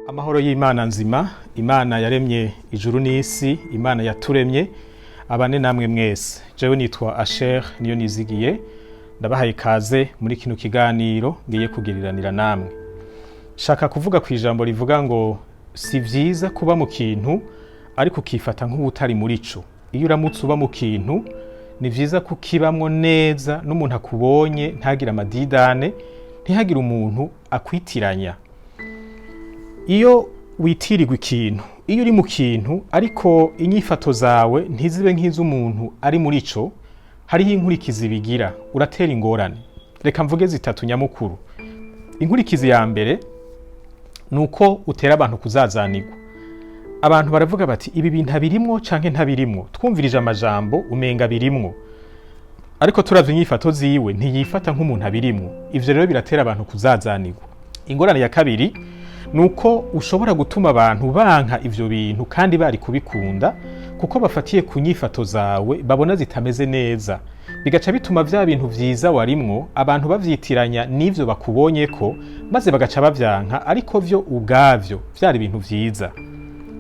Amahoro y'Imana nzima, Imana yaremye ijuru n'isi, Imana yaturemye abane namwe mwese. Jewe nitwa Asher niyo nizigiye, ndabahaye ikaze muri kino kiganiro ngiye kugiriranira namwe. Shaka kuvuga ku ijambo rivuga ngo si vyiza kuba mu kintu ariko ukifata nk'ubutari muri co. Iyo uramutse uba mu kintu ni vyiza kukibamwo neza, n'umuntu akubonye ntagira amadidane, ntihagire umuntu akwitiranya. Iyo witirirwa ikintu, iyo uri mu kintu ariko inyifato zawe ntizibe nk'iz'umuntu ari muri co, hariho inkurikizi bigira, uratera ingorane. Reka mvuge zitatu nyamukuru. Inkurikizi ya mbere nuko utera abantu kuzazanirwa. Abantu baravuga bati ibi bintu birimwo canke ntabirimwo, twumvirije amajambo umenga birimwo, ariko turavye inyifato ziwe ntiyifata nk'umuntu abirimwo. Ivyo rero biratera abantu kuzazanirwa. Ingorane ya kabiri nuko ushobora gutuma abantu banka ivyo bintu kandi bari kubikunda, kuko bafatiye ku nyifato zawe babona zitameze neza, bigaca bituma vya bintu vyiza warimwo abantu bavyitiranya n'ivyo bakubonyeko, maze bagaca bavyanka ariko vyo ubwavyo vyari ibintu vyiza.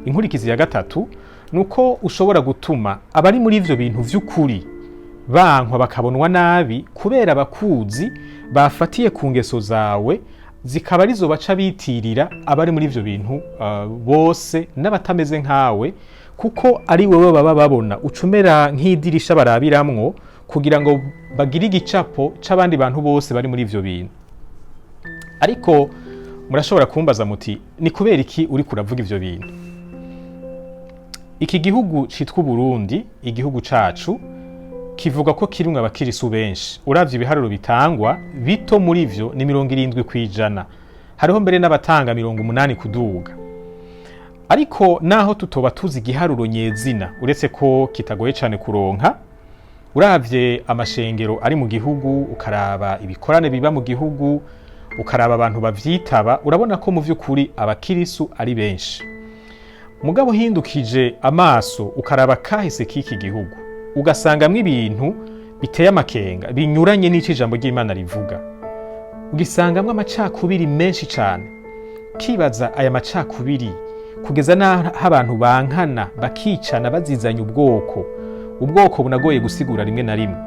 Inkurikizi ya gatatu nuko ushobora gutuma abari muri ivyo bintu vy'ukuri bankwa bakabonwa nabi, kubera abakuzi bafatiye ku ngeso zawe, zikaba arizo baca bitirira abari muri ivyo bintu bose n'abatameze nkawe, kuko ari wewe baba babona ucumera nk'idirisha barabiramwo kugira ngo bagire igicapo c'abandi bantu bose bari muri ivyo bintu. Ariko murashobora kumbaza muti ni kubera iki uri kuravuga ivyo bintu? Iki gihugu citwa Uburundi, igihugu cacu, kivuga ko kirimwo abakirisu benshi. Uravye ibiharuro bitangwa, bito muri vyo ni 70%. Hariho mbere n'abatanga 80 kuduga. Ariko naho tutoba tuzi igiharuro nyezina, uretse ko kitagoye cane kuronka, uravye amashengero ari mu gihugu, ukaraba ibikorane biba mu gihugu, ukaraba abantu bavyitaba, urabona ko mu vy'ukuri abakirisu ari benshi. Mugabo hindukije amaso ukaraba kahise k'iki gihugu, ugasangamwo ibintu biteye amakenga, binyuranye n'ico ijambo ry'Imana rivuga. Ugisangamwo amacakubiri menshi cane. Kibaza aya macakubiri kugeza naho abantu bankana bakicana bazizanya ubwoko bunagoye gusigura rimwe na rimwe.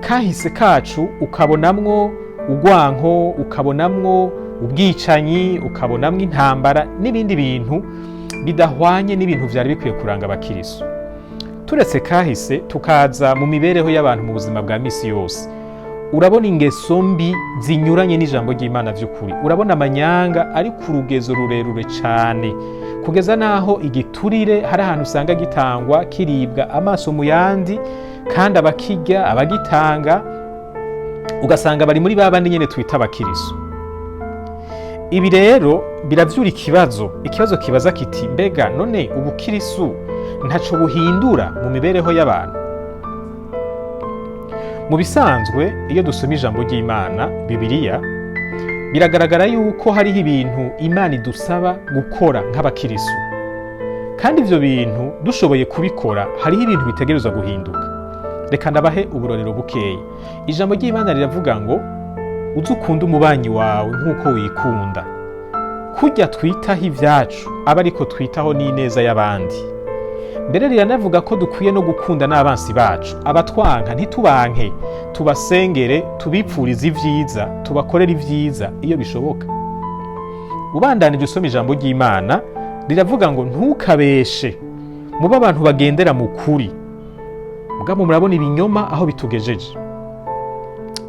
Kahise kacu ukabonamwo ugwanko, ukabonamwo ubwicanyi, ukabonamwo intambara n'ibindi bintu bidahwanye n'ibintu vyari bikwiye kuranga abakirisu. Turetse kahise tukaza mu mibereho y'abantu mu buzima bwa misi yose, urabona ingeso mbi zinyuranye n'ijambo ry'Imana vy'ukuri. Urabona amanyanga ari ku rugezo rurerure cane, kugeza naho igiturire hari ahantu usanga gitangwa kiribwa amaso mu yandi, kandi abakirya abagitanga ugasanga bari muri babandi nyene twita abakirisu. Ibi rero biravyura ikibazo kibaza kiti mbega none ubukirisu ntaco buhindura mu mibereho y'abantu? Mu bisanzwe iyo dusoma ijambo ry'Imana, Bibiliya, biragaragara yuko hariho ibintu Imana idusaba gukora nk'abakirisu, kandi ivyo bintu dushoboye kubikora hariho ibintu bitegerezwa guhinduka. Reka ndabahe uburorero bukeya. Ijambo ry'Imana riravuga ngo uze ukunda umubanyi wawe nk'uko wikunda. Kurya twitaho ivyacu aba ariko twitaho n'ineza y'abandi. Mbere riranavuga ko dukwiye no gukunda n'abansi bacu, abatwanka ntitubanke, tubasengere, tubipfurize ivyiza, tubakorere ivyiza iyo bishoboka. Ubandanije usoma ijambo ry'Imana riravuga ngo ntukabeshe, mube abantu bagendera mu kuri. Mugabo murabona ibinyoma aho bitugejeje.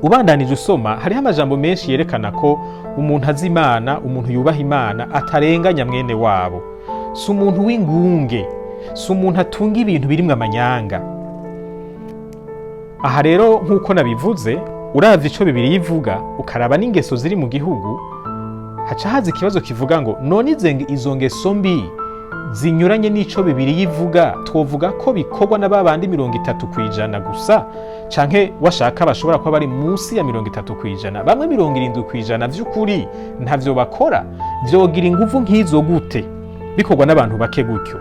Ubandanije usoma hariho amajambo menshi yerekana ko umuntu azi Imana, umuntu yubaha Imana atarenganya mwene wabo, si umuntu w'ingunge, si umuntu atunga ibintu birimwo amanyanga. Aha rero nk'uko nabivuze, uravye ico Bibiliya ivuga ukaraba n'ingeso ziri mu gihugu, haca haza ikibazo kivuga ngo none izo ngeso mbi zinyuranye n'ico Bibiliya ivuga, twovuga ko bikorwa na babandi 30% gusa, canke washaka bashobora kuba bari munsi ya 30%, bamwe 70% vy'ukuri ntavyo bakora? Vyogira inguvu nk'izo gute bikorwa n'abantu bake gutyo?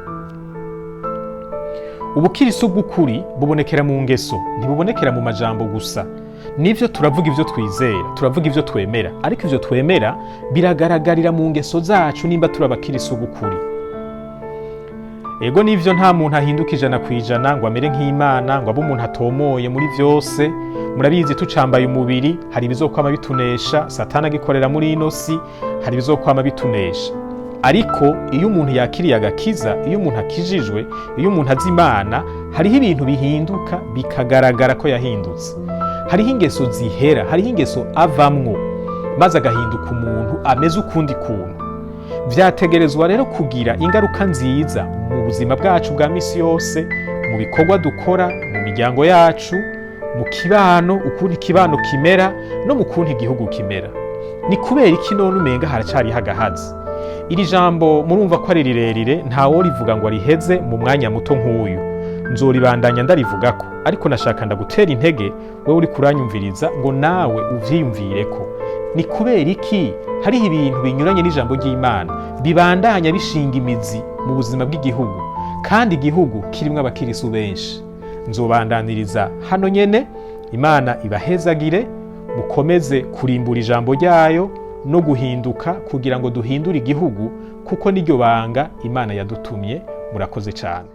Ubukirisu bw'ukuri bubonekera mu ngeso, ntibubonekera mu majambo gusa. nivyo turavuga ivyo twizera, turavuga ivyo twemera, ariko ivyo twemera biragaragarira mu ngeso zacu nimba turi abakirisu b'ukuri. Ego nivyo nta muntu ahinduka 100% ngo amere nk'Imana, ngo abe umuntu atomoye muri vyose. Murabizi tucambaye umubiri, hari ibizokwama bitunesha, Satani agikorera muri ino si, hari ibizokwama bitunesha. Ariko iyo umuntu yakiriye agakiza, iyo umuntu akijijwe, iyo umuntu azi Imana, hariho ibintu bihinduka bikagaragara ko yahindutse. Hariho ingeso zihera, hariho ingeso avamwo, maze agahinduka umuntu ameze ukundi kuntu. Vyategerezwa rero kugira ingaruka nziza mu buzima bwacu bwa misi yose, mu bikorwa dukora, mu miryango yacu, mu kibano, ukuntu ikibano kimera, no mu kuntu igihugu kimera. Ni kubera iki none umenga haracari hagahazi? Iri jambo murumva ko ari rirerire, ntawo rivuga ngo ariheze mu mwanya muto nk'uyu. Nzoribandanya ndarivugako, ariko nashaka ndagutera intege wewe uri kuranyumviriza ngo nawe uvyiyumvireko. Ni kubera iki hariho ibintu binyuranye n'ijambo ry'Imana bibandanya bishinga imizi mu buzima bw'igihugu, kandi igihugu kirimwo abakirisu benshi. Nzobandaniriza hano nyene. Imana ibahezagire, mukomeze kurimbura ijambo ryayo no guhinduka kugira ngo duhindure igihugu, kuko niryo banga Imana yadutumye. Murakoze cyane.